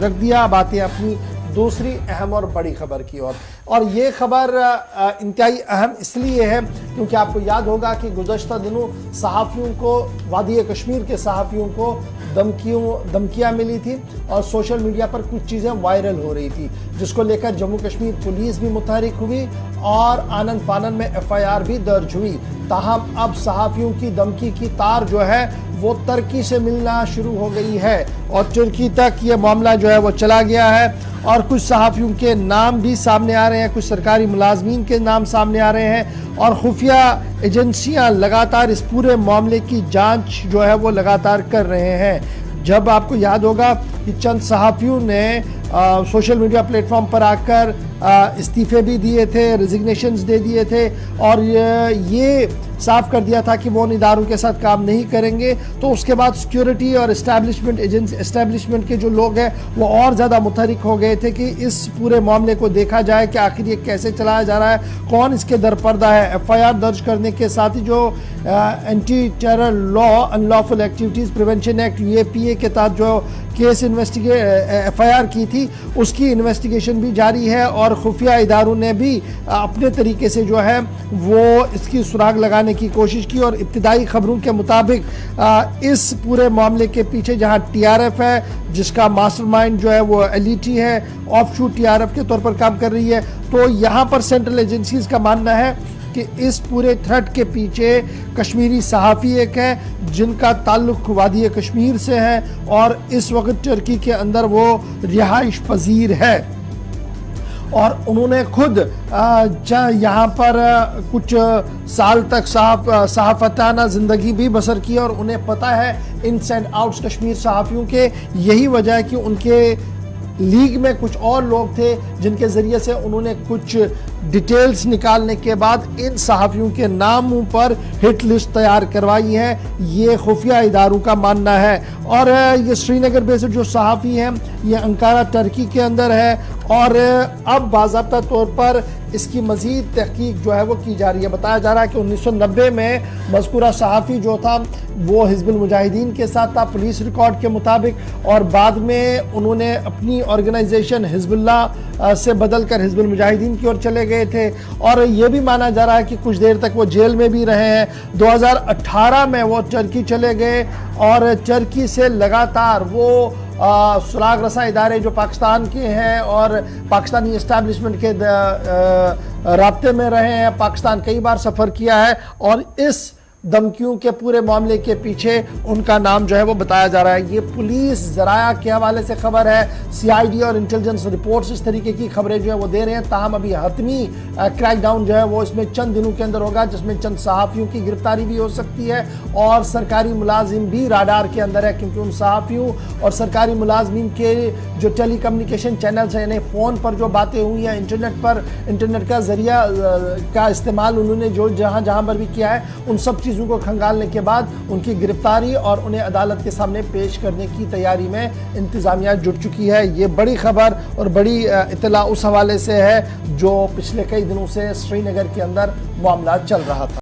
रख दिया। बातें अपनी दूसरी अहम और बड़ी खबर की ओर, और ये खबर इंतहाई अहम इसलिए है क्योंकि आपको याद होगा कि गुज़श्ता दिनों सहाफ़ियों को, वादी कश्मीर के सहाफ़ियों को धमकियाँ मिली थी और सोशल मीडिया पर कुछ चीज़ें वायरल हो रही थी, जिसको लेकर जम्मू कश्मीर पुलिस भी मुतहरिक हुई और आनन फानन में FIR भी दर्ज हुई। ताहम अब सहाफ़ियों की धमकी की तार जो है वो तुर्की से मिलना शुरू हो गई है और तुर्की तक ये मामला जो है वो चला गया है और कुछ सहाफ़ियों के नाम भी सामने आ रहे हैं, कुछ सरकारी मुलाजमीन के नाम सामने आ रहे हैं और खुफिया एजेंसियां लगातार इस पूरे मामले की जांच जो है वो लगातार कर रहे हैं। जब आपको याद होगा कि चंद सहाफ़ियों ने सोशल मीडिया प्लेटफॉर्म पर आकर इस्तीफ़े भी दिए थे, रेजिग्नेशंस दे दिए थे और ये साफ कर दिया था कि वो उन इदारों के साथ काम नहीं करेंगे, तो उसके बाद सिक्योरिटी और इस्टेब्लिशमेंट के जो लोग हैं वो और ज़्यादा मुतहरिक हो गए थे कि इस पूरे मामले को देखा जाए कि आखिर ये कैसे चलाया जा रहा है, कौन इसके दरपर्दा है। FIR दर्ज करने के साथ ही जो anti terror law unlawful activities prevention act UAPA के तहत जो केस FIR की थी उसकी इन्वेस्टिगेशन भी जारी है और खुफिया इदारों ने भी अपने तरीके से जो है वो इसकी सुराग लगाने की कोशिश की और इब्तिदाई खबरों के मुताबिक इस पूरे मामले के पीछे जहां TRF है जिसका मास्टरमाइंड जो है वो LET है, ऑफशूट TRF के तौर पर काम कर रही है, तो यहाँ पर सेंट्रल एजेंसीज का मानना है कि इस पूरे थ्रेट के पीछे कश्मीरी सहाफ़ी एक है जिनका ताल्लुक वादी कश्मीर से है और इस वक्त तुर्की के अंदर वो रिहाइश पजीर है और उन्होंने खुद यहाँ पर कुछ साल तक सहाफ़ताना ज़िंदगी भी बसर की और उन्हें पता है इन्स एंड आउट्स कश्मीर सहाफ़ियों के। यही वजह है कि उनके लीग में कुछ और लोग थे जिनके ज़रिए से उन्होंने कुछ डिटेल्स निकालने के बाद इन सहाफ़ियों के नामों पर हिट लिस्ट तैयार करवाई है, ये खुफिया इदारों का मानना है। और ये श्रीनगर बेस्ड जो सहाफ़ी हैं ये अंकारा तुर्की के अंदर है और अब बाज़ाब्ता तौर पर इसकी मज़ीद तहकीक जो है वो की जा रही है। बताया जा रहा है कि 1990 में मज़कूरा सहाफ़ी जो था वो हिज़्बुल मुजाहिदीन के साथ था पुलिस रिकॉर्ड के मुताबिक और बाद में उन्होंने अपनी ऑर्गेनाइजेशन हिज़्बुल्लाह से बदल कर हिज़्बुल मुजाहिदीन की ओर चले गए थे और ये भी माना जा रहा है कि कुछ देर तक वो जेल में भी रहे हैं। 2018 में वो तुर्की चले गए और तुर्की से लगातार वो सुराग रसा इदारे जो पाकिस्तान के हैं और पाकिस्तानी इस्टेब्लिशमेंट के राब्ते में रहे हैं, पाकिस्तान कई बार सफ़र किया है और इस धमकियों के पूरे मामले के पीछे उनका नाम जो है वो बताया जा रहा है। ये पुलिस ज़राया के हवाले से खबर है, CID और इंटेलिजेंस रिपोर्ट्स इस तरीके की खबरें जो है वो दे रहे हैं। ताहम अभी हतमी क्रैकडाउन जो है वो इसमें चंद दिनों के अंदर होगा जिसमें चंद सहाफ़ियों की गिरफ्तारी भी हो सकती है और सरकारी मुलाजिम भी राडार के अंदर है क्योंकि उन सहाफ़ियों और सरकारी मुलाजमीन के जो टेली कम्युनिकेशन चैनल्स हैं यानी फ़ोन पर जो बातें हुई हैं, इंटरनेट का ज़रिया का इस्तेमाल उन्होंने जो जहाँ पर भी किया है, उन सब चीज़ों को खंगालने के बाद उनकी गिरफ्तारी और उन्हें अदालत के सामने पेश करने की तैयारी में इंतज़ामिया जुट चुकी है। ये बड़ी खबर और बड़ी इत्तला उस हवाले से है जो पिछले कई दिनों से श्रीनगर के अंदर मामला चल रहा था।